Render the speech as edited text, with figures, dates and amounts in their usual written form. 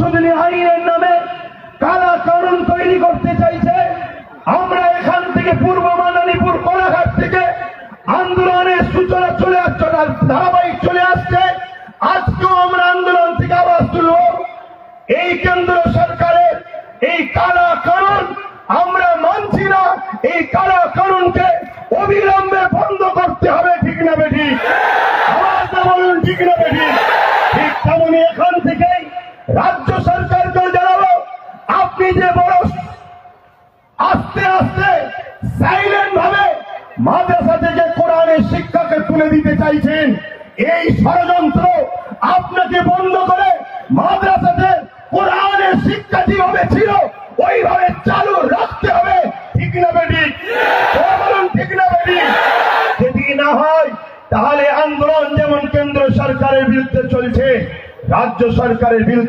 সংশোধনী আইনের নামে কালা কানুন তৈরি করতে চাইছে। আমরা এখান থেকে পূর্ব মাদারীপুর কোলাঘাট থেকে আন্দোলনের সূচনা চলে আসছে, ধারাবাহিক চলে আসছে। আজকেও আমরা আন্দোলন থেকে আওয়াজ তুলব। এই কেন্দ্র সরকারের এই কালা কানুন আমরা মানছি না। এই কালা কানুনকে অবিলম্বে বন্ধ করতে হবে, ঠিক না বেঠিক? আওয়াজটা বলুন, ঠিক না বেঠিক? ঠিক তেমনি এখান থেকেই রাজ্য সরকারকে জানাবো, আপনি যে বড় আস্তে আস্তে সাইলেন্ট ভাবে মাদ্রাসা থেকে কোরআনের শিক্ষাকে তুলে দিতে চাইছেন, এই ষড়যন্ত্র আপনাকে বন্ধ করে মাদ্রাসাতে কোরআনের শিক্ষা যেভাবে ছিল ওইভাবে চালু রাখতে হবে, ঠিক না বেঠিক? বলুন, ঠিক না বেঠিক? যদি না হয় তাহলে আন্দোলন যেমন কেন্দ্র সরকারের বিরুদ্ধে চলছে, রাজ্য সরকারের বিরুদ্ধে